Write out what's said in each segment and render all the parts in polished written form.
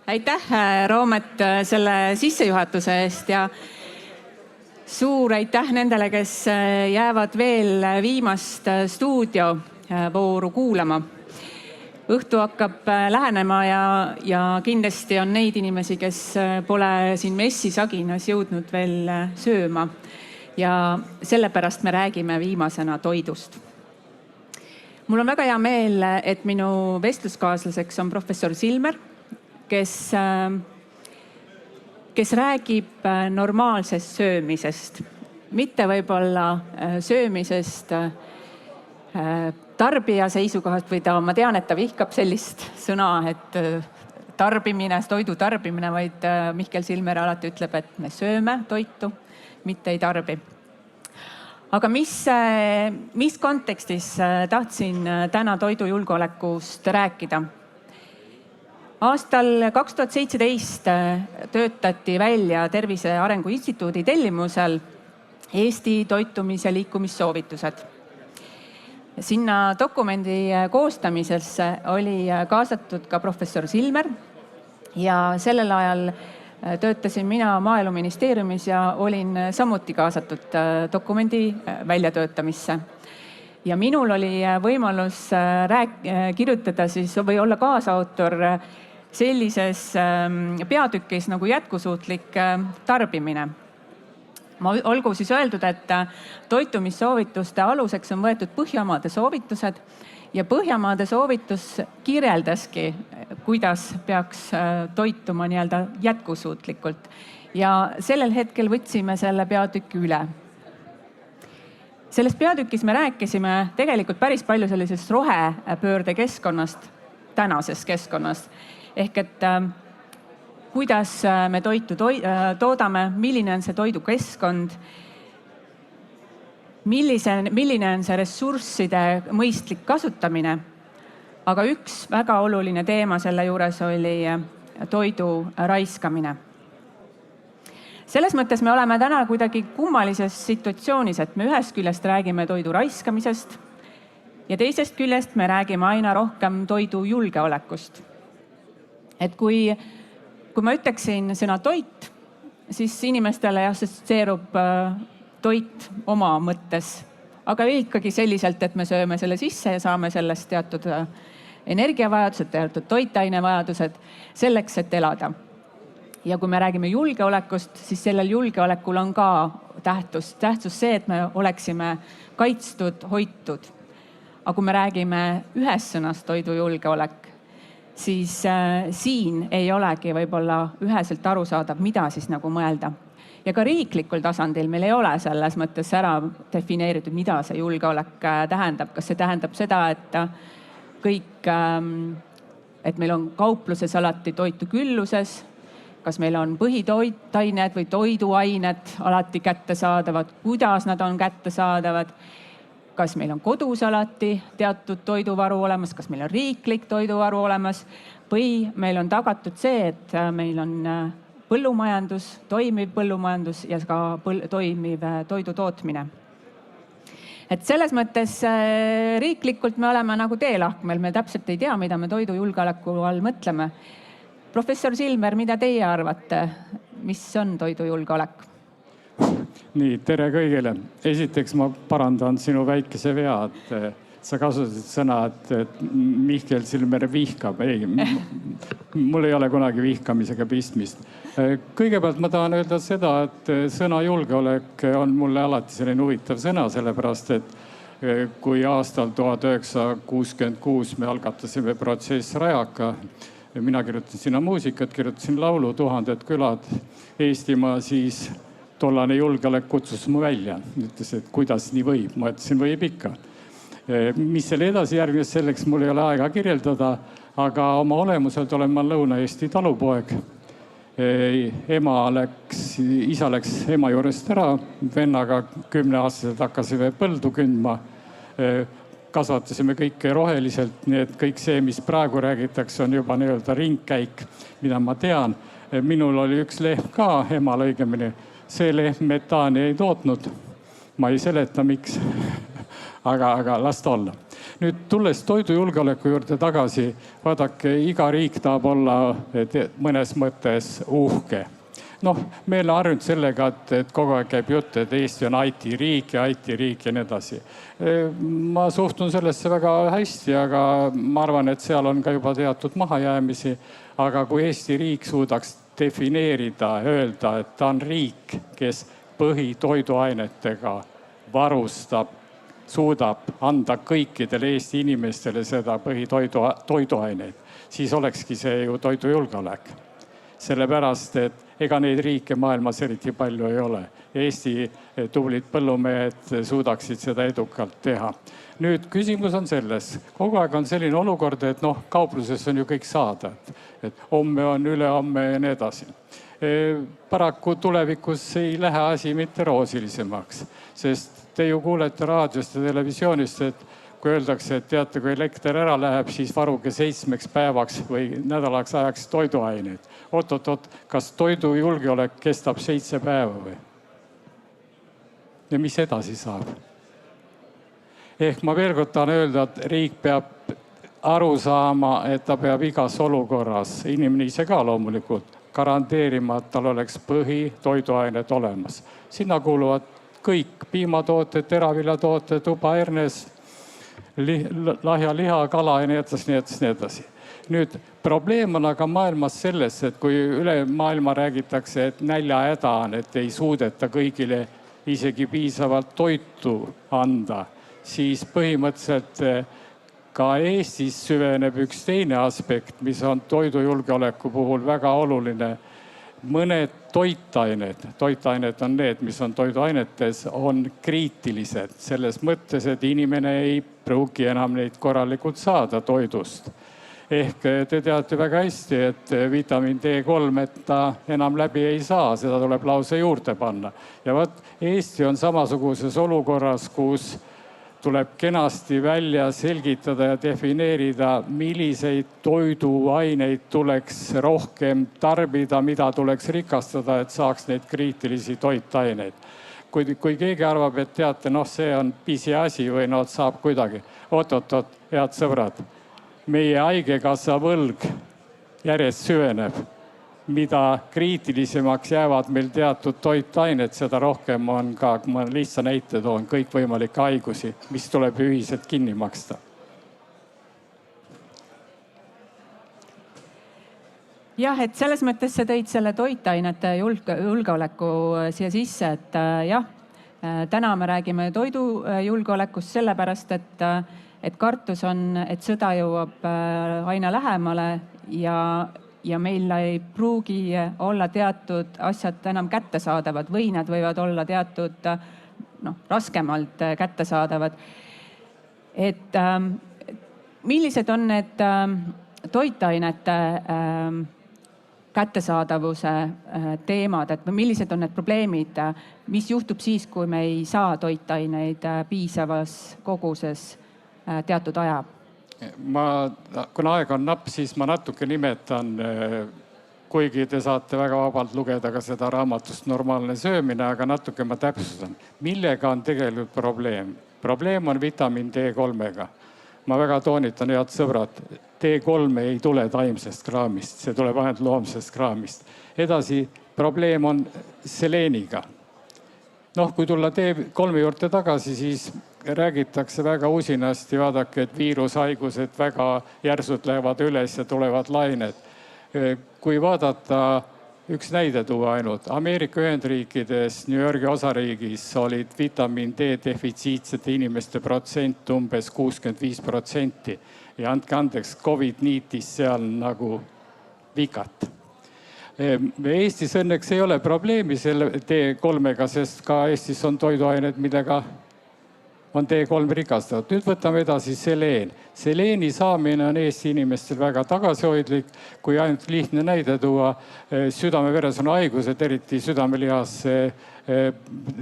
Aitäh, Roomet, selle sissejuhatuse eest ja suur aitäh nendele, kes jäävad veel viimast stuudiovooru kuulama. Õhtu hakkab lähenema ja kindlasti on neid inimesi, kes pole siin messisaginas jõudnud veel sööma. Ja sellepärast me räägime viimasena toidust. Mul on väga hea meel, et minu vestluskaaslaseks on professor Silmer, kes räägib normaalsest söömisest, mitte võib-olla söömisest tarbija seisukohast või ma tean, et ta vihkab sellist sõna, et tarbimine, toidu tarbimine, vaid Mihkel Silmer alati ütleb, et me sööme toitu, mitte ei tarbi. Aga mis kontekstis tahtsin täna toidujulgeolekust rääkida? Aastal 2017 töötati välja Tervise Arengu Instituudi tellimusel Eesti toitumis- ja liikumissoovitused. Sinna dokumendi koostamisesse oli kaasatud ka professor Silmer ja sellel ajal töötasin mina Maaeluministeeriumis ja olin samuti kaasatud dokumendi väljatöötamisse. Ja minul oli võimalus kirjutada või olla kaasautor sellises peatükis nagu jätkusuutlik tarbimine. Olgu siis öeldud, et toitumissoovituste aluseks on võetud Põhjamaade soovitused ja Põhjamaade soovitus kirjeldaski, kuidas peaks toituma nii-öelda jätkusuutlikult. Ja sellel hetkel võtsime selle peatüki üle. Selles peatükis me rääkisime tegelikult päris palju sellisest rohepöörde keskkonnast, tänasest keskkonnast. Ehk et kuidas me toitu toodame, milline on see toidukeskkond, milline on see ressursside mõistlik kasutamine. Aga üks väga oluline teema selle juures oli toidu raiskamine. Selles mõttes me oleme täna kuidagi kummalises situatsioonis, et me ühest küljest räägime toidu raiskamisest ja teisest küljest me räägime aina rohkem toidu julgeolekust. Et kui ma ütleksin sõna toit, siis inimestele assotsieerub toit oma mõttes, aga ikkagi selliselt, et me sööme selle sisse ja saame sellest teatud energiavajadused, teatud toitainevajadused selleks, et elada. Ja kui me räägime julgeolekust, siis sellel julgeolekul on ka tähtsus see, et me oleksime kaitstud, hoitud. Aga kui me räägime ühest sõnast toidujulgeolek, siis siin ei olegi võib-olla üheselt arusaadav, mida siis nagu mõelda. Ja ka riiklikul tasandil meil ei ole selles mõttes ära defineeritud, mida see julgeolek tähendab. Kas see tähendab seda, et meil on kaupluses alati toitu külluses, kas meil on põhitoitained või toiduained alati kättesaadavad, kuidas nad on kättesaadavad, kas meil on kodus alati teatud toiduvaru olemas, kas meil on riiklik toiduvaru olemas või meil on tagatud see, et meil on põllumajandus, toimiv põllumajandus ja ka toimiv toidu tootmine. Et selles mõttes riiklikult me oleme nagu teelahkmel, me täpselt ei tea, mida me toidujulgeoleku all mõtleme. Professor Silmer, mida teie arvate, mis on toidujulgeolek? Nii, tere kõigile. Esiteks ma parandan sinu väikese vea, et sa kasutasid sõna, et Mihkel Silmer vihkab. Ei, mul ei ole kunagi vihkamisega pistmist. Kõigepealt ma tahan öelda seda, et sõna julgeolek on mulle alati selline huvitav sõna, sellepärast, et kui aastal 1966 me algatasime protsess Rajaka, mina kirjutasin sinna muusikat, kirjutasin laulu Tuhanded külad Eestimaa, siis tollane julgeolek kutsus mu välja. Ütles, et kuidas nii võib? Ma ütlesin, võib ikka. Mis selle edasi järgnes, selleks mul ei ole aega kirjeldada, aga oma olemuselt olen ma Lõuna-Eesti talupoeg. Isa läks ema juurest ära, vennaga 10-aastaselt hakkasime põldu kündma. Kasvatasime kõike roheliselt, nii et kõik see, mis praegu räägitakse, on juba nii-öelda ringkäik, mida ma tean. Minul oli üks lehm ka, emal õigemini. See lehm metaani ei tootnud. Ma ei seleta, miks, aga las ta olla. Nüüd tulles toidujulgeoleku juurde tagasi, vaadake, iga riik tahab olla mõnes mõttes uhke. Noh, meil on harjunud sellega, et kogu aeg käib jutt, et Eesti on IT-riik ja nii edasi. Ma suhtun sellesse väga hästi, aga ma arvan, et seal on ka juba teatud mahajäämisi. Aga kui Eesti riik suudaks defineerida, öelda, et ta on riik, kes põhitoiduainetega varustab, suudab anda kõikidele Eesti inimestele seda põhitoiduaineid, siis olekski see ju toidujulgeolek. Sellepärast, et ega neid riike maailmas eriti palju ei ole. Eesti tublid põllumehed suudaksid seda edukalt teha. Nüüd küsimus on selles, kogu aeg on selline olukord, et kaupluses on ju kõik saada, et homme on, ülehomme ja nii edasi. Paraku tulevikus ei lähe asi mitte roosilisemaks, sest te ju kuulete raadiost ja televisioonist, et kui öeldakse, et teate, kui elekter ära läheb, siis varuge 7 päevaks või nädalaks ajaks toiduaineid. Oot, kas toidujulgeolek kestab 7 päeva või? Ja mis edasi saab? Ehk ma veel kord tahan öelda, et riik peab aru saama, et ta peab igas olukorras, inimene ise ka loomulikult, garanteerima, et tal oleks põhitoiduained olemas. Sinna kuuluvad kõik piimatooted, teraviljatooted, tubahernes, lahja liha, kala ja nii edasi. Nüüd probleem on aga maailmas selles, et kui üle maailma räägitakse, et näljahäda on, et ei suudeta kõigile isegi piisavalt toitu anda, siis põhimõtteliselt ka Eestis süveneb üks teine aspekt, mis on toidujulgeoleku puhul väga oluline. Mõned toitained on need, mis on toiduainetes, on kriitilised selles mõttes, et inimene ei pruugi enam neid korralikult saada toidust. Ehk te teate väga hästi, et vitamiin D3, et ta enam läbi ei saa, seda tuleb lause juurde panna. Ja Eesti on samasuguses olukorras, kus tuleb kenasti välja selgitada ja defineerida, milliseid toiduaineid tuleks rohkem tarbida, mida tuleks rikastada, et saaks neid kriitilisi toitaineid. Kui keegi arvab, et teate, see on pisiasi või saab kuidagi. Oot, head sõbrad, meie haigekassa võlg järjest süveneb. Mida kriitilisemaks jäävad meil teatud toitained, seda rohkem on ka, kui ma lihtsa näite toon, kõikvõimalikke haigusi, mis tuleb ühiselt kinni maksta. Jah, et selles mõttes sa tõid selle toitainete julgeoleku siia sisse, et jah, täna me räägime toidujulgeolekust sellepärast, et kartus on, et sõda jõuab aina lähemale ja meil ei pruugi olla teatud asjad enam kättesaadavad või nad võivad olla teatud raskemalt kättesaadavad. Et millised on need toitainete kättesaadavuse teemad, et millised on need probleemid, mis juhtub siis, kui me ei saa toitaineid piisavas koguses teatud aja? Kuna aeg on napp, siis ma natuke nimetan, kuigi te saate väga vabalt lugeda ka seda raamatust Normaalne söömine, aga natuke ma täpsustan. Millega on tegelikult probleem? Probleem on vitamiin D3-ga. Ma väga toonitan, head sõbrad, D3 ei tule taimsest kraamist, see tuleb ainult loomsest kraamist. Edasi, probleem on seleeniga. Kui tulla D3 juurde tagasi, siis räägitakse väga usinasti, vaadake, et viirushaigused väga järsult lähevad üles ja tulevad lained. Kui vaadata, üks näide tuua ainult, Ameerika Ühendriikides, New Yorgi osariigis olid vitamiin D defitsiitsete inimeste protsent umbes 65%. Ja andke andeks, COVID niitis seal nagu vikat. Eestis õnneks ei ole probleemi selle D3-ga, sest ka Eestis on toiduained, millega on D3 rikastatud. Nüüd võtame edasi seleen. Seleeni saamine on Eesti inimestel väga tagasihoidlik. Kui ainult lihtne näide tuua, südame-veresoonkonna haigused, eriti südamelihas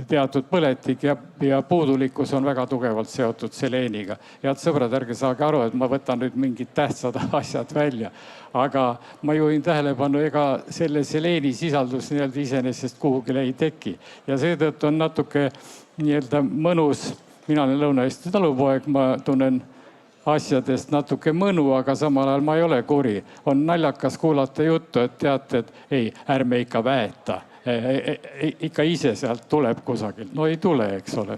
teatud põletik ja puudulikkus on väga tugevalt seotud seleeniga. Head sõbrad, ärge saage aru, et ma võtan nüüd mingid tähtsad asjad välja. Aga ma juhin tähelepanu, ega selle seleeni sisaldus iseenesest kuhugile ei teki. Ja seetõttu on natuke mõnus. Mina olen Lõuna-Eesti talupoeg, ma tunnen asjadest natuke mõnu, aga samal ajal ma ei ole kuri. On naljakas kuulata juttu, et teate, et ei, ärme ikka väeta. Ikka ise sealt tuleb kusagilt. No ei tule, eks ole.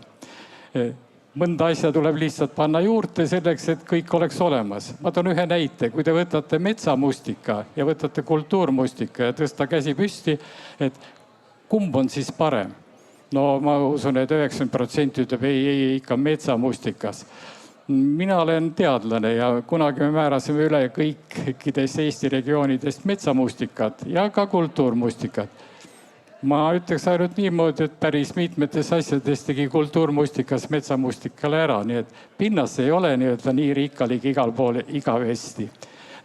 Mõnda asja tuleb lihtsalt panna juurde selleks, et kõik oleks olemas. Ma toon ühe näite. Kui te võtate metsamustika ja võtate kultuurmustika ja tõsta käsi püsti, et kumb on siis parem? No ma usun, et 90% ütleb ei, ikka metsamustikas. Mina olen teadlane ja kunagi me määrasime üle kõikidest Eesti regioonidest metsamustikat ja ka kultuurmustikat. Ma ütleks ainult niimoodi, et päris mitmetes asjades tegi kultuurmustikas metsamustikale ära, nii et pinnas ei ole nii rikkalik igal pool igavesti.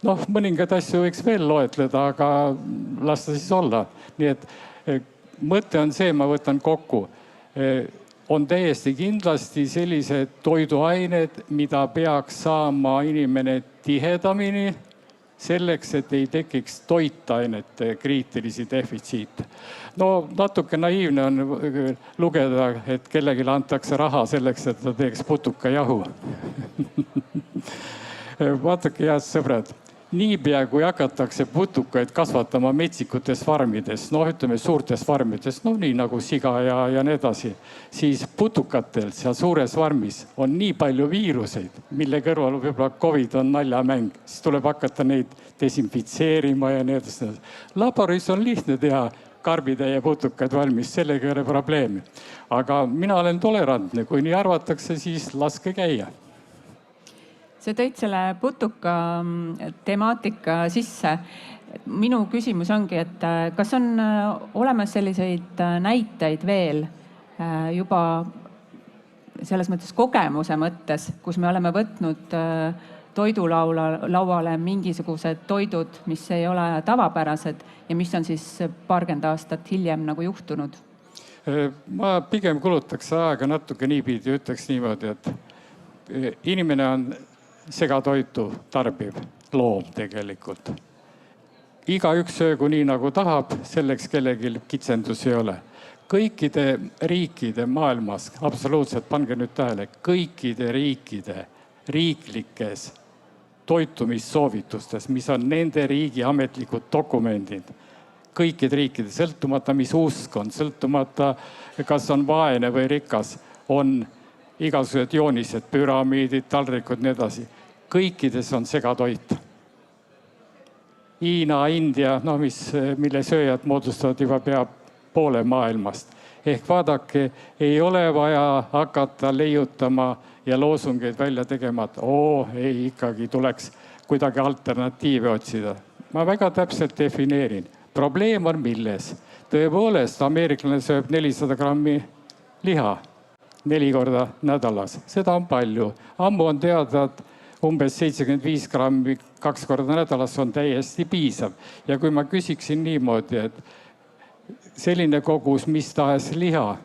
Noh, mõningaid asju võiks veel loetleda, aga las ta siis olla. Nii et mõte on see, ma võtan kokku. On täiesti kindlasti sellised toiduained, mida peaks saama inimene tihedamini, selleks, et ei tekiks toitainete kriitilisi defitsiite. No natuke naiivne on lugeda, et kellelegi antakse raha selleks, et ta teeks putukajahu. Vaatake, head sõbrad, niipea kui hakatakse putukaid kasvatama metsikutes farmides, ütleme suurtes farmides, nii nagu siga ja nii edasi, siis putukatel seal suures farmis on nii palju viiruseid, mille kõrval võib-olla COVID on naljamäng, siis tuleb hakata neid desinfitseerima ja nii edasi. Laboris on lihtne teha karbitäie putukaid valmis, sellega ei ole probleemi. Aga mina olen tolerantne, kui nii arvatakse, siis laske käia. Sa tõid selle putuka temaatika sisse. Minu küsimus ongi, et kas on olemas selliseid näiteid veel juba selles mõttes kogemuse mõttes, kus me oleme võtnud toidulauale mingisugused toidud, mis ei ole tavapärased ja mis on siis paarkümmend aastat hiljem nagu juhtunud? Ma pigem kulutaks aega natuke niipidi, ütleks niimoodi, et inimene on segatoitu tarbiv loom tegelikult. Igaüks söögu nii nagu tahab, selleks kellelgi kitsendus ei ole. Kõikide riikide maailmas, absoluutselt, pange nüüd tähele, kõikide riikide riiklikes toitumissoovitustes, mis on nende riigi ametlikud dokumendid, kõikide riikide, sõltumata mis usk on, sõltumata kas on vaene või rikas, on igasugused joonised, püramiidid, taldrikud, nii edasi. Kõikides on segatoit. Hiina, India, mille sööjad moodustavad juba pea poole maailmast. Ehk vaadake, ei ole vaja hakata leiutama ja loosungeid välja tegema, et ei, ikkagi tuleks kuidagi alternatiive otsida. Ma väga täpselt defineerin. Probleem on milles? Tõepoolest, ameeriklane sööb 400 grammi liha 4 korda nädalas. Seda on palju. Ammu on teada, et umbes 75 grammi 2 korda nädalas on täiesti piisav. Ja kui ma küsiksin niimoodi, et selline kogus mis tahes liha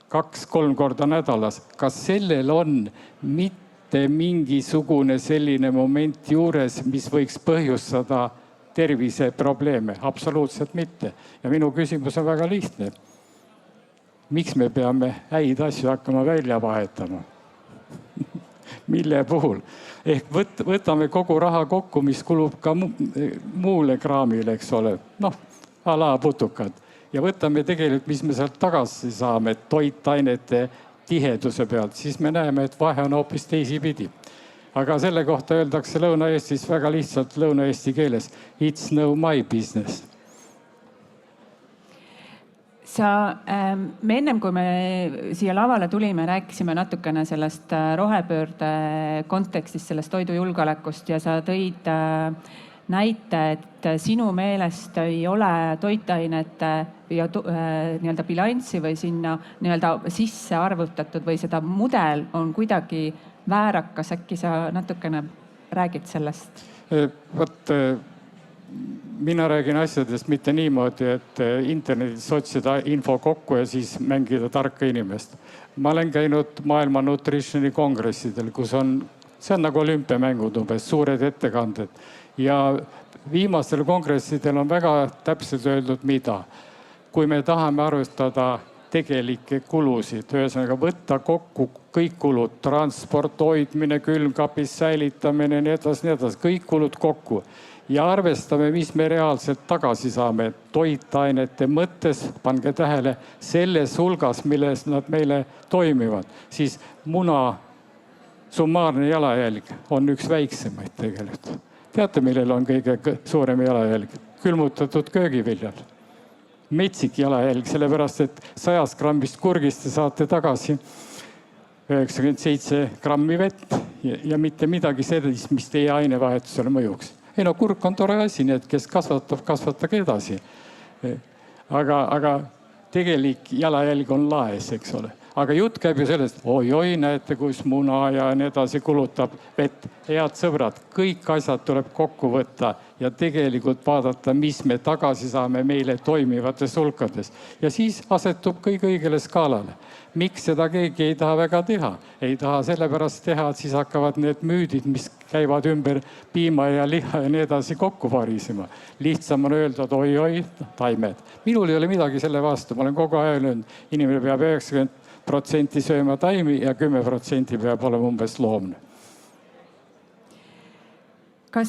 2-3 korda nädalas, kas sellel on mitte mingisugune selline moment juures, mis võiks põhjustada terviseprobleeme? Absoluutselt mitte. Ja minu küsimus on väga lihtne. Miks me peame häid asju hakkama välja vahetama? Mille puhul? Ehk võtame kogu raha kokku, mis kulub ka muule kraamile, eks ole. Ala putukad. Ja võtame tegelikult, mis me sealt tagasi saame toitainete tiheduse pealt, siis me näeme, et vahe on hoopis teisipidi. Aga selle kohta öeldakse Lõuna-Eestis väga lihtsalt lõuna-eesti keeles. It's no my business. Me ennem, kui me siia lavale tulime, rääkisime natukene sellest rohepöörde kontekstist, sellest toidujulgeolekust ja sa tõid näite, et sinu meelest ei ole toitainete ja nii-öelda bilanssi või sinna nii-öelda sisse arvutatud või seda mudel on kuidagi väärakas. Äkki sa natukene räägid sellest? Mina räägin asjadest mitte niimoodi, et internetis otsida info kokku ja siis mängida tarka inimest. Ma olen käinud maailma nutritioni kongressidel, kus see on nagu olümpiamängud umbes, suured ettekanded. Ja viimastel kongressidel on väga täpselt öeldud, mida. Kui me tahame arvestada tegelikke kulusid. Ühesõnaga võtta kokku kõik kulud, transport, hoidmine, külmkapis säilitamine, nii edasi, kõik kulud kokku. Ja arvestame, mis me reaalselt tagasi saame toitainete mõttes, pange tähele, selles hulgas, milles nad meile toimivad. Siis muna summaarne jalajälg on üks väiksemaid tegelikult. Teate, millel on kõige suurem jalajälg? Külmutatud köögiviljal. Metsik jalajälg, sellepärast et 100 grammist kurgist te saate tagasi 97 grammi vett ja mitte midagi sellist, mis teie ainevahetusele mõjuks. Ei no kurk on tore asi, nii et kes kasvatab, kasvatage edasi. Aga tegelik jalajälg on laes, eks ole. Aga jutt käib ju sellest, oi, näete, kus muna ja nii edasi kulutab vett. Head sõbrad, kõik asjad tuleb kokku võtta ja tegelikult vaadata, mis me tagasi saame meile toimivates hulkades. Ja siis asetub kõik õigele skaalale. Miks seda keegi ei taha väga teha? Ei taha sellepärast teha, et siis hakkavad need müüdid, mis käivad ümber piima ja liha ja nii edasi kokku varisema. Lihtsam on öelda, et oi, taimed. Minul ei ole midagi selle vastu. Ma olen kogu aeg öelnud, inimene peab 90% sööma taimi ja 10% peab olema umbes loomne. Kas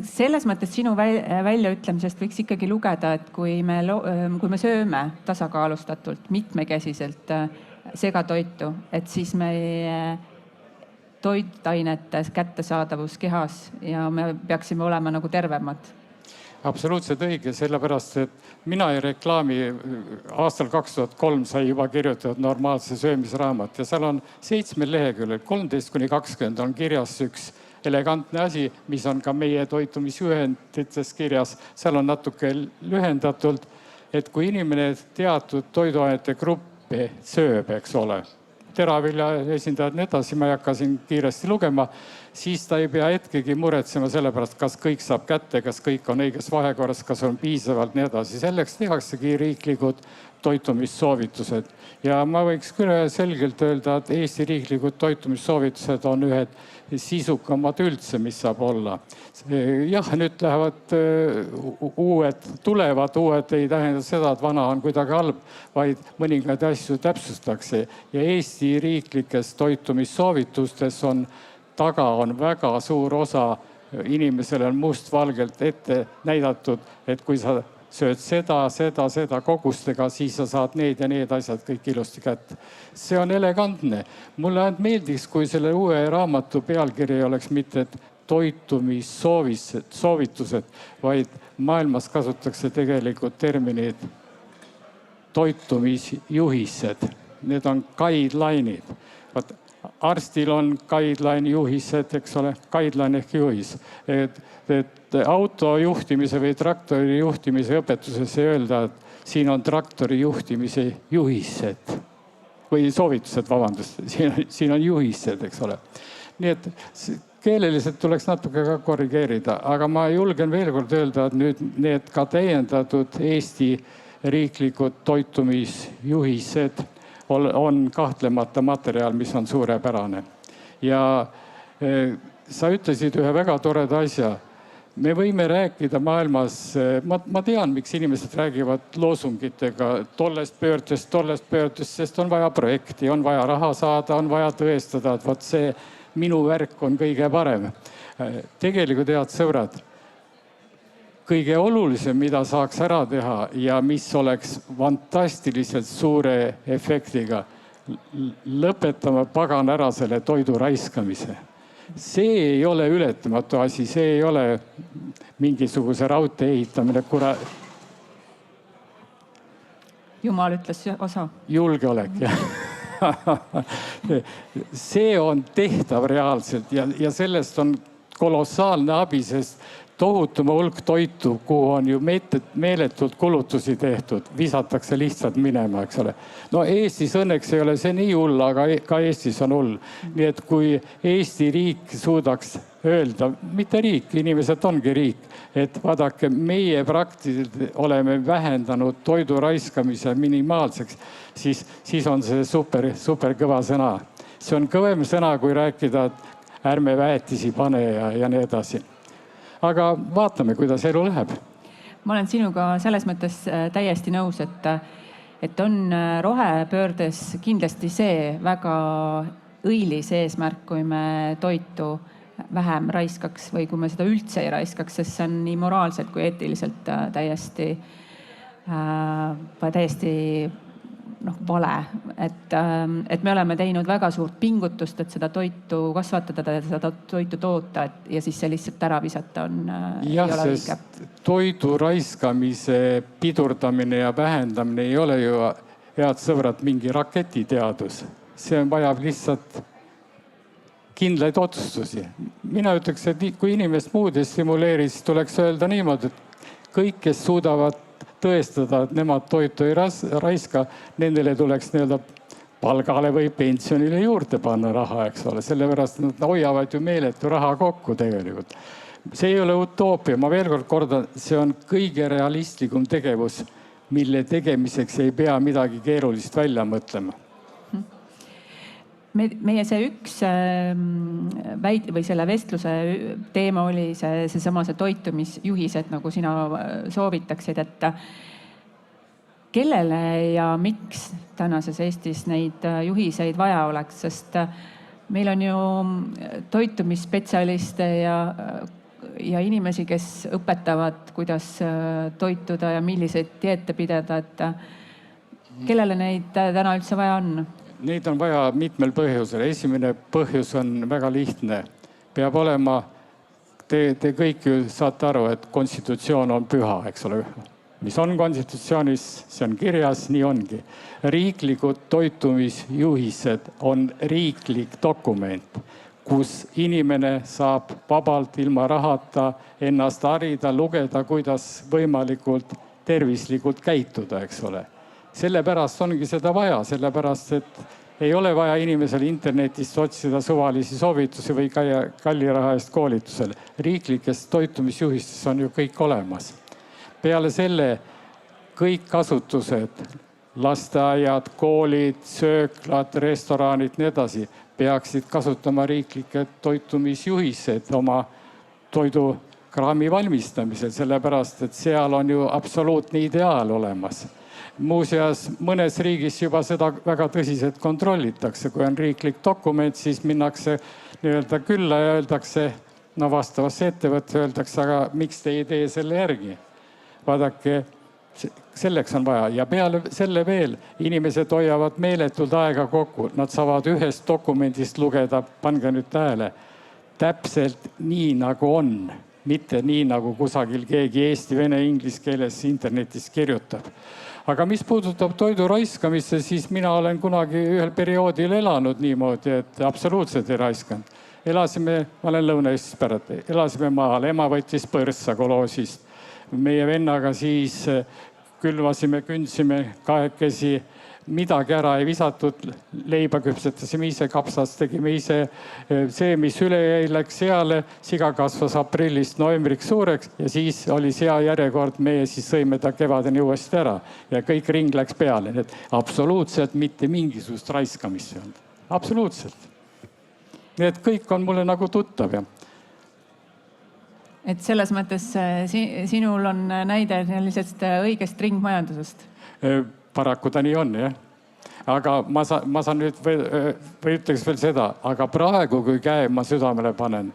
selles mõttes sinu väljaütlemisest võiks ikkagi lugeda, et kui me sööme tasakaalustatult, mitmekesiselt segatoitu, et siis meie toitainete kättesaadavus kehas ja me peaksime olema nagu tervemad? Absoluutselt õige, sellepärast, et mina ei reklaami. Aastal 2003 sai juba kirjutatud normaalse söömisraamat ja seal on 7 leheküljel, 13-20 on kirjas üks elegantne asi, mis on ka meie toitumisjuhendites kirjas. Seal on natuke lühendatult, et kui inimene teatud toiduainete gruppi sööb, eks ole, teravilja esindajad nii edasi, ma ei hakka siin kiiresti lugema, siis ta ei pea hetkegi muretsema selle pärast, kas kõik saab kätte, kas kõik on õiges vahekorras, kas on piisavalt nii edasi. Selleks tehaksegi riiklikud toitumissoovitused. Ja ma võiks küll selgelt öelda, et Eesti riiklikud toitumissoovitused on ühed sisukamad üldse, mis saab olla. Jah, nüüd lähevad uued ei tähenda seda, et vana on kuidagi halb, vaid mõningaid asju täpsustakse. Ja Eesti riiklikes toitumissoovitustes taga on väga suur osa, inimesele on mustvalgelt ette näidatud, et kui sa sööd seda kogustega, siis sa saad need ja need asjad kõik ilusti kätte. See on elegantne. Mulle ainult meeldiks, kui selle uue raamatu pealkiri oleks mitte toitumissoovitused, vaid maailmas kasutatakse tegelikult terminid toitumisjuhised. Need on guideline'id. Arstil on guideline juhised, eks ole, guideline ehk juhis. Et auto juhtimise või traktori juhtimise õpetuses ei öelda, et siin on traktori juhtimise juhised või soovitused, vabandust, siin on juhised, eks ole. Nii et keeleliselt tuleks natuke ka korrigeerida, aga ma julgen veel kord öelda, et nüüd need ka täiendatud Eesti riiklikud toitumisjuhised on kahtlemata materjal, mis on suurepärane. Ja sa ütlesid ühe väga toreda asja. Me võime rääkida maailmas, ma tean, miks inimesed räägivad loosungitega tollest pöördest, sest on vaja projekti, on vaja raha saada, on vaja tõestada, et vot see minu värk on kõige parem. Tegelikult, head sõbrad, kõige olulisem, mida saaks ära teha ja mis oleks fantastiliselt suure efektiga, lõpetama pagan ära selle toidu raiskamise. See ei ole ületamatu asi, see ei ole mingisuguse raudtee ehitamine, Jumal ütles osa. Julgeolek, jah. See on tehtav reaalselt ja sellest on kolossaalne abi, sest tohutuma hulk toitu, kuhu on ju meeletult kulutusi tehtud, visatakse lihtsalt minema, eks ole. No Eestis õnneks ei ole see nii hull, aga ka Eestis on hull. Nii et kui Eesti riik suudaks öelda, mitte riik, inimesed ongi riik, et vaadake, meie praktiliselt oleme vähendanud toidu raiskamise minimaalseks, siis on see super kõva sõna. See on kõvem sõna, kui rääkida, et ärme väetisi pane ja nii edasi. Aga vaatame, kuidas elu läheb. Ma olen sinuga selles mõttes täiesti nõus, et on rohepöördes kindlasti see väga õilis eesmärk, kui me toitu vähem raiskaks või kui me seda üldse ei raiskaks, sest see on nii moraalselt kui eetiliselt täiesti vale. Et me oleme teinud väga suurt pingutust, et seda toitu kasvatada ja seda toitu toota ja siis see lihtsalt ära visata ei ole õige. Toidu raiskamise pidurdamine ja vähendamine ei ole ju, head sõbrad, mingi raketiteadus. See vajab lihtsalt kindlaid otsustusi. Mina ütleks, et kui inimest muud ei stimuleeri, siis tuleks öelda niimoodi, et kõik, kes suudavad tõestada, et nemad toitu ei raiska, nendele tuleks palgale või pensionile juurde panna raha, eks ole. Sellepärast nad hoiavad ju meeletu raha kokku tegelikult. See ei ole utoopia. Ma veel kord kordan, see on kõige realistlikum tegevus, mille tegemiseks ei pea midagi keerulist välja mõtlema. Meie see üks või selle vestluse teema oli seesama toitumisjuhised, nagu sina soovitaksid, et kellele ja miks tänases Eestis neid juhiseid vaja oleks, sest meil on ju toitumisspetsialiste ja inimesi, kes õpetavad, kuidas toituda ja milliseid dieete pidada, et kellele neid täna üldse vaja on? Neid on vaja mitmel põhjusel. Esimene põhjus on väga lihtne. Peab olema, te kõik ju saate aru, et konstitutsioon on püha, eks ole. Mis on konstitutsioonis, see on kirjas, nii ongi. Riiklikud toitumisjuhised on riiklik dokument, kus inimene saab vabalt ilma rahata ennast harida, lugeda, kuidas võimalikult tervislikult käituda, eks ole. Sellepärast ongi seda vaja, sellepärast, et ei ole vaja inimesel internetist otsida suvalisi soovitusi või kalli raha eest koolitusel. Riiklikest toitumisjuhistes on ju kõik olemas. Peale selle kõik kasutused, lasteaiad, koolid, sööklad, restoranid, nii edasi, peaksid kasutama riiklikke toitumisjuhised oma toidukraami valmistamisel, sellepärast, et seal on ju absoluutne ideaal olemas. Muuseas, mõnes riigis juba seda väga tõsiselt kontrollitakse. Kui on riiklik dokument, siis minnakse külla ja öeldakse, vastavasse ettevõtte öeldakse, aga miks te ei tee selle järgi? Vaadake, selleks on vaja. Ja peale selle veel, inimesed hoiavad meeletult aega kokku. Nad saavad ühest dokumendist lugeda, pange nüüd tähele, täpselt nii nagu on. Mitte nii nagu kusagil keegi eesti, vene, inglise keeles internetis kirjutab. Aga mis puudutab toidu raiskamisse, siis mina olen kunagi ühel perioodil elanud niimoodi, et absoluutselt ei raiskanud. Ma olen Lõuna-Eestis pärit, elasime maal, ema võttis põrssa koloosist. Meie vennaga siis külvasime, kündsime kahekesi, midagi ära ei visatud, leiba küpsetasime ise, kapsast tegime ise. See, mis üle jäi, läks seale, siga kasvas aprillist novembriks suureks ja siis oli sea järjekord, meie siis sõime ta kevadeni uuesti ära ja kõik ring läks peale. Nii et absoluutselt mitte mingisugust raiskamist. Absoluutselt. Nii et kõik on mulle nagu tuttav. Et selles mõttes sinul on näide sellisest õigest ringmajandusest? Paraku ta nii on, jah. Aga ma saan nüüd või ütleks veel seda, aga praegu, kui käe ma südamele panen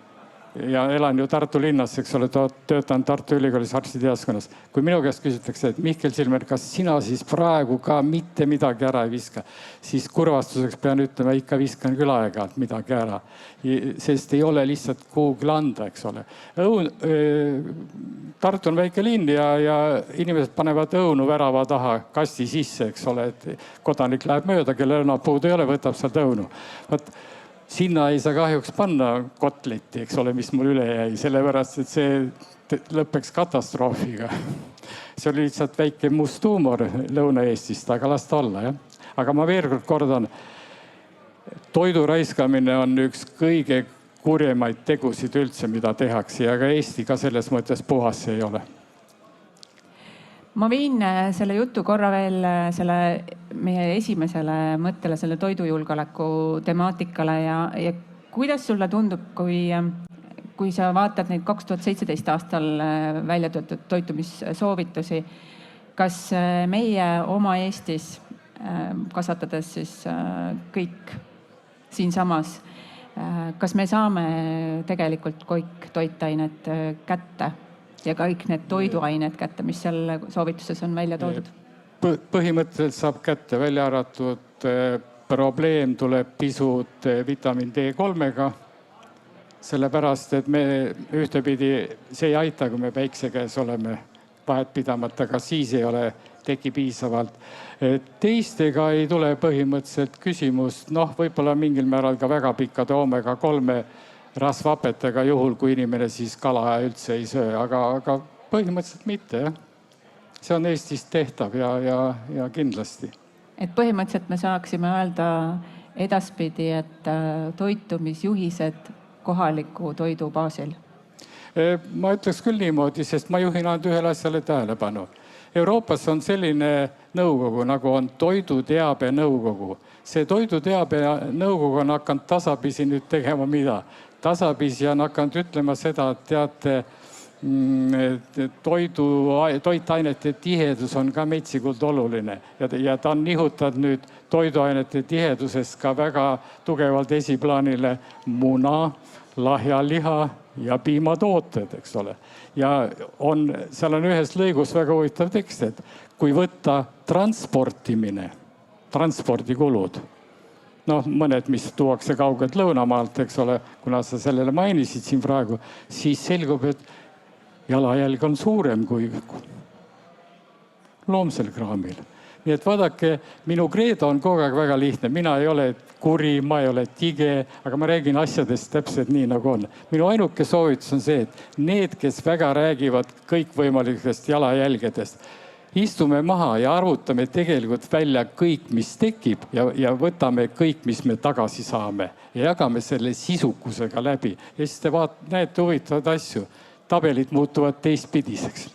ja elan ju Tartu linnas, eks ole, töötan Tartu Ülikoolis arstiteaduskonnas. Kui minu käest küsitakse, et Mihkel Silmer, kas sina siis praegu ka mitte midagi ära ei viska, siis kurvastuseks pean ütlema, ikka viskan küll aeg-ajalt midagi ära. Sest ei ole lihtsalt kuhugi anda, eks ole. Tartu on väike linn ja inimesed panevad õunu värava taha kasti sisse, eks ole, et kodanik läheb mööda, kelle õunapuud ei ole, võtab sealt õunu. Sinna ei saa kahjuks panna kotletti, eks ole, mis mul üle jäi, sellepärast, et see lõpeks katastroofiga. See oli lihtsalt väike must huumor Lõuna-Eestist, aga las ta olla, jah. Aga ma veel kord kordan, toidu raiskamine on üks kõige kurjemaid tegusid üldse, mida tehakse ja ka Eesti ka selles mõttes puhas ei ole. Ma viin selle jutu korra veel meie esimesele mõttele, selle toidujulgeoleku temaatikale ja kuidas sulle tundub, kui kui sa vaatad neid 2017 aastal välja töötatud toitumissoovitusi, kas meie oma Eestis, kasvatades siis kõik siinsamas, kas me saame tegelikult kõik toitained kätte ja kõik need toiduained kätte, mis seal soovituses on välja toodud? Põhimõtteliselt saab kätte, välja arvatud probleem tuleb pisut vitamiin D3-ga, sellepärast et me ühtepidi, see ei aita, kui me päikse käes oleme vahet pidamata, aga siis ei ole teki piisavalt. Teistega ei tule põhimõtteliselt küsimust, võib-olla mingil määral ka väga pikkade omega-3 rasvhapetega, juhul kui inimene siis kala üldse ei söö, aga põhimõtteliselt mitte, jah. See on Eestis tehtav ja kindlasti. Et põhimõtteliselt me saaksime öelda edaspidi, et toitumisjuhised kohaliku toidu baasil? Ma ütleks küll niimoodi, sest ma juhin ainult ühele asjale tähelepanu. Euroopas on selline nõukogu, nagu on toiduteabe nõukogu. See toiduteabe nõukogu on hakanud tasapisi nüüd tegema mida? Tasapisi on hakanud ütlema seda, et teate, toitainete tihedus on ka metsikult oluline ja ta on nihutanud nüüd toiduainete tihedusest ka väga tugevalt esiplaanile muna, lahjaliha ja piimatooted, eks ole. Ja seal on ühes lõigus väga huvitav tekst, et kui võtta transportimine, transpordikulud, mõned, mis tuuakse kaugelt Lõunamaalt, eks ole, kuna sa sellele mainisid siin praegu, siis selgub, et jalajälg on suurem kui loomsel kraamil. Nii et vaadake, minu kreedo on kogu aeg väga lihtne. Mina ei ole kuri, ma ei ole tige, aga ma räägin asjadest täpselt nii, nagu on. Minu ainuke soovitus on see, et need, kes väga räägivad kõikvõimalikest jalajälgedest, istume maha ja arvutame tegelikult välja kõik, mis tekib ja võtame kõik, mis me tagasi saame ja jagame selle sisukusega läbi. Ja siis te näete huvitavad asju. Tabelid muutuvad teistpidiseks.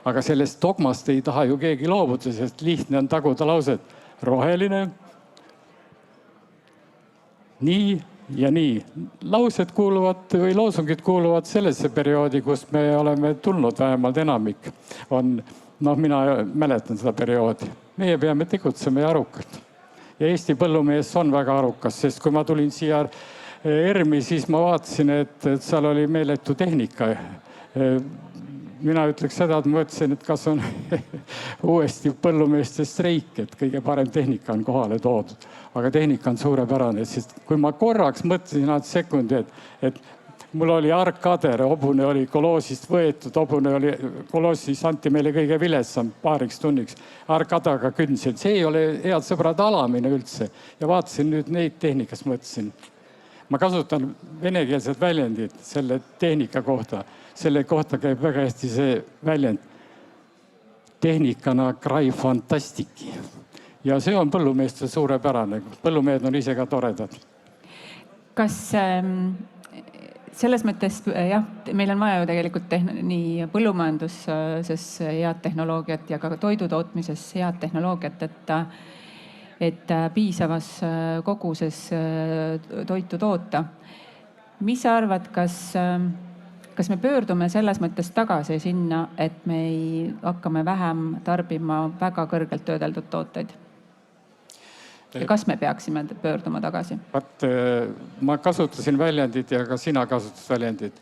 Aga sellest dogmast ei taha ju keegi loobuda, sest lihtne on taguda lauset. Roheline, nii ja nii. Laused kuuluvad või loosungid kuuluvad sellesse perioodi, kust me oleme tulnud, vähemalt enamik. Mina mäletan seda perioodi. Meie peame tegutsema ja arukalt. Ja Eesti põllumees on väga arukas, sest kui ma tulin siia ERM-i, siis ma vaatasin, et seal oli meeletu tehnika. Mina ütleks seda, et ma mõtlesin, et kas on uuesti põllumeeste streik, et kõige parem tehnika on kohale toodud. Aga tehnika on suurepärane, sest kui ma korraks mõtlesin ainult sekundi, et mul oli argkader, hobune oli koloosist võetud, koloosis anti meile kõige viletsam paariks tunniks. Argkadaga kündsin, see ei ole head sõbrad alamine üldse. Ja vaatasin nüüd neid tehnikas, mõtlesin. Ma kasutan venekeelset väljendit selle tehnika kohta. Selle kohta käib väga hästi see väljend. Tehnikana cry fantastiki. Ja see on põllumeeste suurepärane. Põllumehed on ise ka toredad. Kas selles mõttes, jah, meil on vaja ju tegelikult nii põllumajanduses head tehnoloogiat ja ka toidutootmises head tehnoloogiat, et piisavas koguses toitu toota. Mis sa arvad, kas me pöördume selles mõttes tagasi sinna, et me hakkame vähem tarbima väga kõrgelt töödeldud tooteid? Ja kas me peaksime pöörduma tagasi? Ma kasutasin väljendit ja ka sina kasutasid väljendit.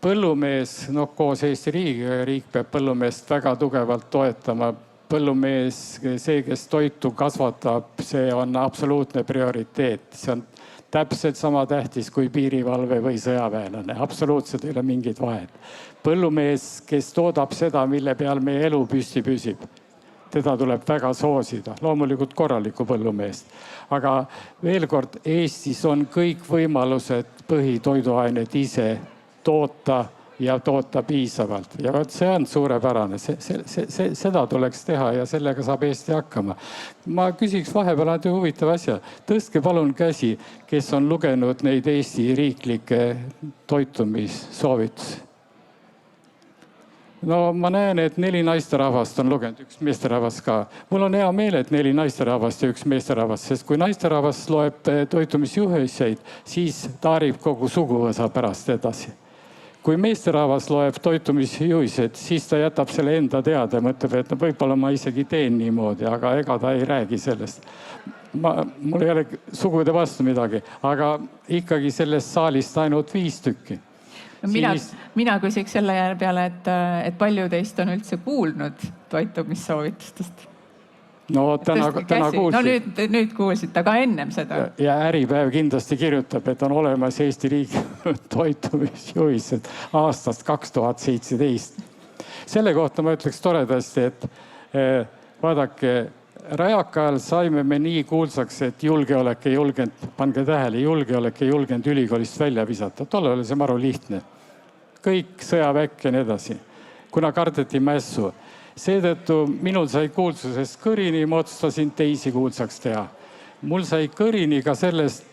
Põllumees, koos Eesti riigiga, riik peab põllumeest väga tugevalt toetama. Põllumees, see, kes toitu kasvatab, see on absoluutne prioriteet. See on täpselt sama tähtis kui piirivalve või sõjaväelane. Absoluutselt ei ole mingit vahet. Põllumees, kes toodab seda, mille peal meie elu püsti püsib, teda tuleb väga soosida. Loomulikult korralikku põllumeest. Aga veel kord, Eestis on kõik võimalused põhitoiduained ise toota ja toota piisavalt. Ja see on suurepärane. Seda tuleks teha ja sellega saab Eesti hakkama. Ma küsiks vahepeal ainult huvitav asja. Tõstke palun käsi, kes on lugenud neid Eesti riiklikke toitumissoovitusi. no ma näen, et 4 naisterahvast on lugenud, 1 meesterahvas ka. Mul on hea meel, et 4 naisterahvast ja 1 meesterahvas, sest kui naisterahvas loeb toitumisjuhiseid, siis taarib kogu suguvõsa pärast edasi. Kui meesterahvas loeb toitumisjuhised, siis ta jätab selle enda teada ja mõtleb, et võib-olla ma isegi teen niimoodi, aga ega ta ei räägi sellest. Mul ei ole sugude vastu midagi, aga ikkagi sellest saalist ainult 5 tükki. Mina küsiks selle peale, et palju teist on üldse kuulnud toitumissoovitustest? No täna kuulsid. No nüüd kuulsid, aga ennem seda. Ja Äripäev kindlasti kirjutab, et on olemas Eesti riigi toitumisjuhised aastast 2017. Selle kohta ma ütleks toredasti, et vaadake, Rajaka ajal saime me nii kuulsaks, et julgeolek ei julgenud, pange tähele, julgeolek ei julgenud ülikoolist välja visata. Tolle oli see maru lihtne. Kõik sõjaväkk ja nii edasi, kuna kardeti mässu. Seetõttu minul sai kuulsusest kõrini, ma otsustasin teisi kuulsaks teha. Mul sai kõrini ka sellest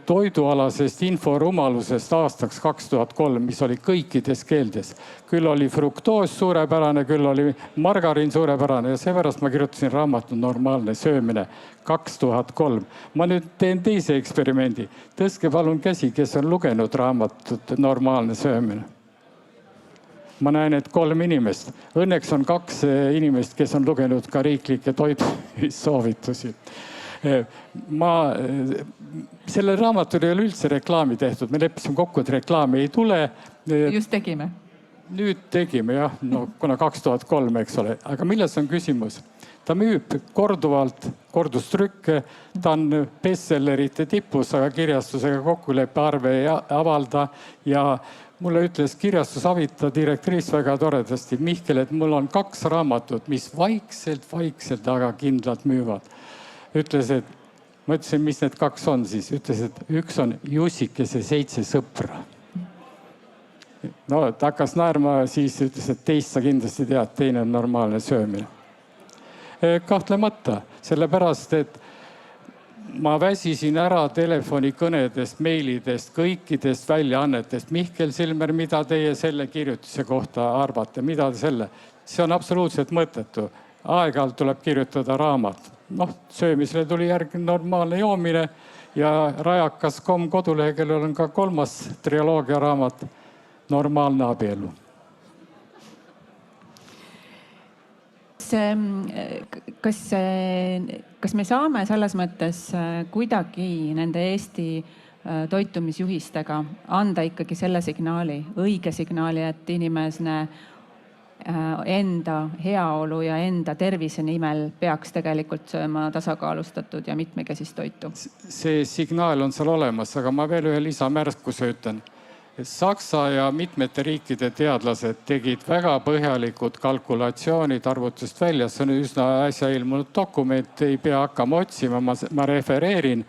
toidualasest inforumalusest aastaks 2003, mis oli kõikides keeldes. Küll oli fruktoos suurepärane, küll oli margariin suurepärane ja seepärast ma kirjutasin raamatu Normaalne söömine 2003. Ma nüüd teen teise eksperimendi. Tõstke palun käsi, kes on lugenud raamatut Normaalne söömine. Ma näen, et 3 inimest. Õnneks on 2 inimest, kes on lugenud ka riiklikke toitumissoovitusi. Selle raamatul ei ole üldse reklaami tehtud. Me leppisime kokku, et reklaami ei tule. Just tegime. Nüüd tegime, jah. No, kuna 2003, eks ole. Aga milles on küsimus? Ta müüb korduvalt kordustrükke. Ta on bestsellerite tipus, aga kirjastusega kokkuleppe arve ei avalda. Ja mulle ütles kirjastus Avita direktriis väga toredasti, Mihkel, et mul on 2 raamatut, mis vaikselt, aga kindlalt müüvad. Ütles, et ma ütlesin, mis need 2 on siis. Ütles, et üks on Jussikese 7 sõpra. No ta hakkas naerma, siis ütles, et teist sa kindlasti tead, teine on Normaalne söömine. Kahtlemata, sellepärast, et ma väsisin ära telefonikõnedest, meilidest, kõikidest väljaannetest. Mihkel Silmer, mida teie selle kirjutuse kohta arvate? Mida te selle? See on absoluutselt mõttetu. Aeg-ajalt tuleb kirjutada raamat. Noh, söömisele tuli järgi Normaalne joomine ja Rajakas.com koduleheküljel on ka 3. triloogia raamat Normaalne abielu. Kas me saame selles mõttes kuidagi nende Eesti toitumisjuhistega anda ikkagi selle signaali, õige signaali, et inimesne enda heaolu ja enda tervise nimel peaks tegelikult sööma tasakaalustatud ja mitmekesist toitu? See signaal on seal olemas, aga ma veel ühe lisamärkuse ütlen. Saksa ja mitmete riikide teadlased tegid väga põhjalikud kalkulatsioonid arvutust välja. See on üsna äsja ilmunud dokument, ei pea hakkama otsima, ma refereerin,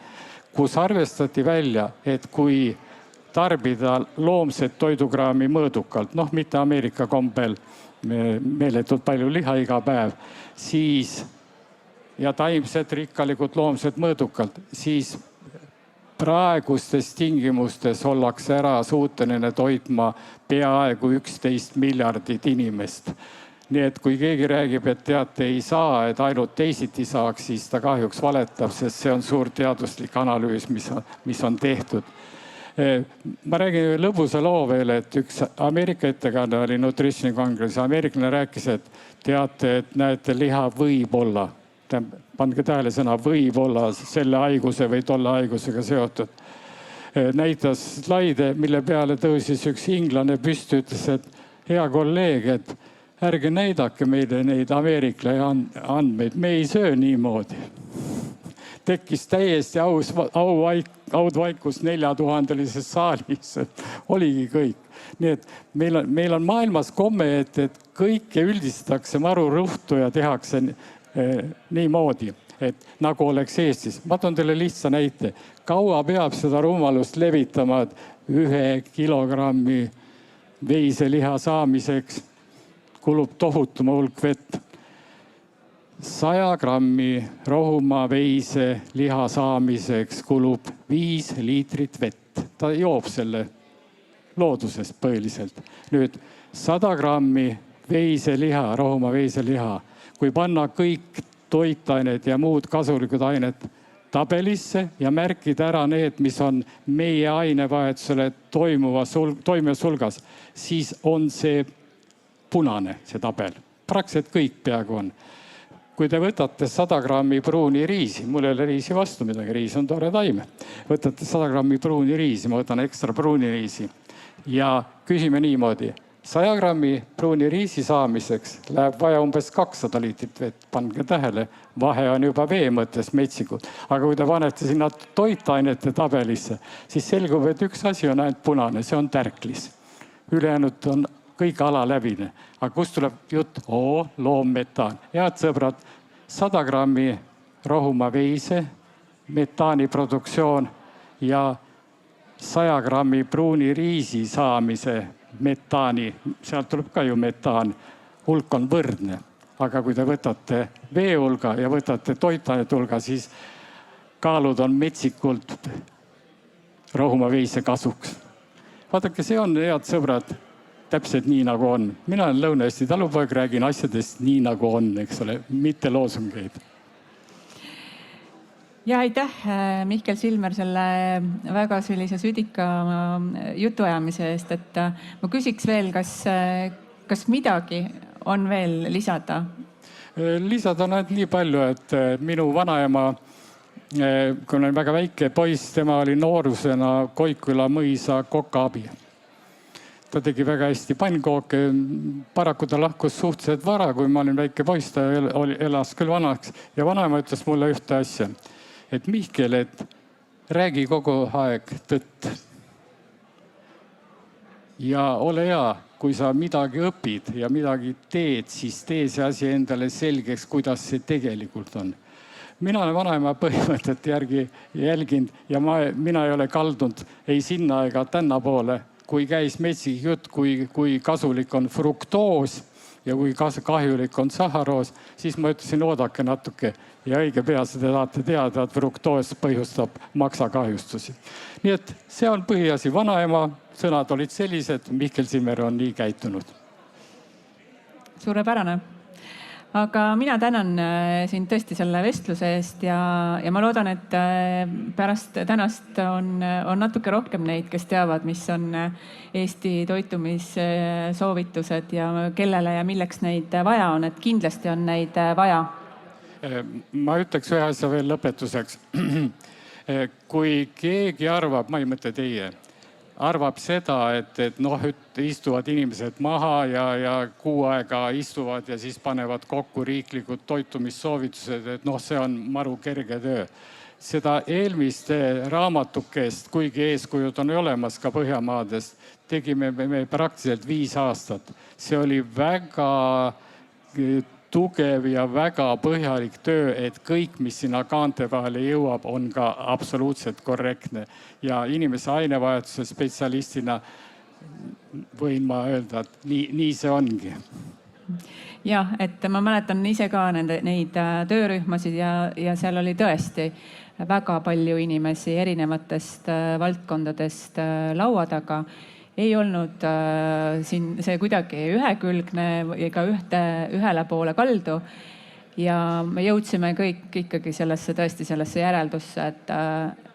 kus arvestati välja, et kui tarbida loomset toidukraami mõõdukalt, noh mitte Ameerika kombel, meeletult palju liha iga päev, siis ja taimsed rikkalikud loomsed mõõdukalt, siis praegustes tingimustes ollakse ära suuteline toitma peaaegu 11 miljardit inimest. Nii et kui keegi räägib, et teate ei saa, et ainult teisiti saaks, siis ta kahjuks valetab, sest see on suur teaduslik analüüs, mis on tehtud. Ma räägin lõbusa loo veel, et üks Ameerika ettekanne oli Nutrition Congress. Ameeriklane rääkis, et teate, et näete, liha võib olla. Pandke tähele sõna võib olla selle haiguse või tolle haigusega seotud. Näitas slaide, mille peale tõusis üks inglane püsti, ütles, et hea kolleeg, et ärge näidake meile neid ameeriklase andmeid, me ei söö niimoodi. Tekkis täiesti audvaikus 4000-lises saalis. Oligi kõik. Nii et meil on maailmas komme, et kõike üldistatakse maru rõhtu ja tehakse niimoodi, et nagu oleks Eestis. Ma toon teile lihtsa näite. Kaua peab seda rumalust levitama 1 kilogrammi veiseliha saamiseks? Kulub tohutuma hulk vett. 100 grammi rohumaa veise liha saamiseks kulub 5 liitrit vett. Ta joob selle loodusest põhiliselt. Nüüd 100 grammi veiseliha, Rohumaa veiseliha. Kui panna kõik toitained ja muud kasulikud ained tabelisse ja märkida ära need, mis on meie ainevahetusele toimuvas hulgas, siis on see punane, see tabel. Praktiliselt kõik peaaegu on. Kui te võtate 100 grammi pruuni riisi, mul ei ole riisi vastu midagi, riis on tore taime. Võtate 100 grammi pruuni riisi, ma võtan ekstra pruuni riisi ja küsime niimoodi. 100 grammi pruuni riisi saamiseks läheb vaja umbes 200 liitrit vett. Pange tähele, vahe on juba vee mõttes metsikud. Aga kui te panete sinna toitainete tabelisse, siis selgub, et üks asi on ainult punane, see on tärklis. Ülejäänud on kõik alaläbine. Aga kust tuleb jutt? Loommetaan. Head sõbrad, 100 grammi Rohumaa veise, metaani produktsioon ja 100 grammi pruuni riisi saamise metaani, sealt tuleb ka ju metaan, hulk on võrdne. Aga kui te võtate vee hulga ja võtate toitainete hulga, siis kaalud on metsikult Rohumaa veise kasuks. Vaadake, see on, head sõbrad, täpselt nii nagu on. Mina olen Lõuna-Eesti talupoeg, räägin asjadest nii nagu on, eks ole, mitte loosungeid. Ja aitäh, Mihkel Silmer, selle väga sellise südika jutuajamise eest. Et ma küsiks veel, kas midagi on veel lisada? Lisada on ainult nii palju, et minu vanaema, kui olen väga väike poiss, tema oli noorusena Koiküla mõisa kokaabi. Ta tegi väga hästi pannkooke. Paraku ta lahkus suhteliselt vara, kui ma olin väike poiss, ta elas küll vanaks. Ja vanaema ütles mulle ühte asja, et Mihkel, et räägi kogu aeg tõtt. Ja ole hea, kui sa midagi õpid ja midagi teed, siis tee see asi endale selgeks, kuidas see tegelikult on. Mina olen vanaema põhimõtet järgi jälginud ja mina ei ole kaldunud ei sinna ega tänna poole. Kui käis metsik jutt, kui kasulik on fruktoos ja kui kahjulik on saharoos, siis ma ütlesin, oodake natuke ja õige pea seda tahate teada, et fruktoos põhjustab maksakahjustusi. Nii et see on põhiasi. Vanaema sõnad olid sellised, Mihkel Silmer on nii käitunud. Suurepärane. Aga mina tänan sind tõesti selle vestluse eest ja ma loodan, et pärast tänast on natuke rohkem neid, kes teavad, mis on Eesti toitumissoovitused ja kellele ja milleks neid vaja on, et kindlasti on neid vaja. Ma ütleks ühe asja veel lõpetuseks. Kui keegi arvab, ma ei mõtle teie, arvab seda, et istuvad inimesed maha ja kuu aega istuvad ja siis panevad kokku riiklikud toitumissoovitused, et see on maru kerge töö. Seda eelmist raamatukest, kuigi eeskujud on olemas ka Põhjamaadest, tegime me praktiliselt 5 aastat. See oli väga tugev ja väga põhjalik töö, et kõik, mis sinna kaante vahele jõuab, on ka absoluutselt korrektne. Ja inimese ainevahetuse spetsialistina võin ma öelda, et nii see ongi. Jah, et ma mäletan ise ka neid töörühmasid ja seal oli tõesti väga palju inimesi erinevatest valdkondadest laua taga. Ei olnud siin see kuidagi ühekülgne ega ühele poole kaldu. Ja me jõudsime kõik ikkagi tõesti sellesse järeldusse,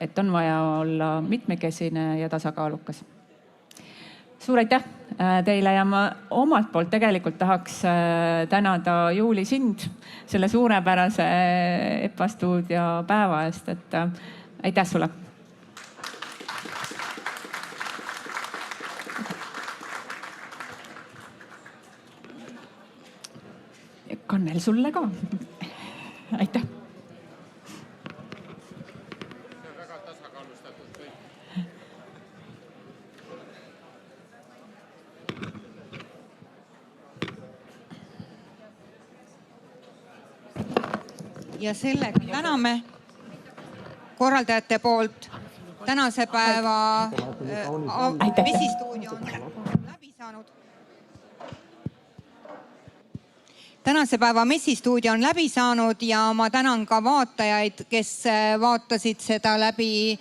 et on vaja olla mitmekesine ja tasakaalukas. Suur aitäh teile ja ma omalt poolt tegelikult tahaks tänada Juuli sind selle suurepärase EPA stuudio päeva eest, et aitäh sulle! Kannel sulle ka. Aitäh. See on väga tasakaalustatud kõik. Ja sellega täname korraldajate poolt. Tänase päeva messistuudio on läbi saanud. Tänase päeva messistuudio on läbi saanud ja ma tänan ka vaatajaid, kes vaatasid seda läbi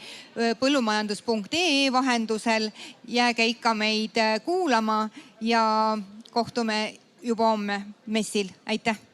põllumajandus.ee vahendusel. Jääge ikka meid kuulama ja kohtume juba homme messil, aitäh!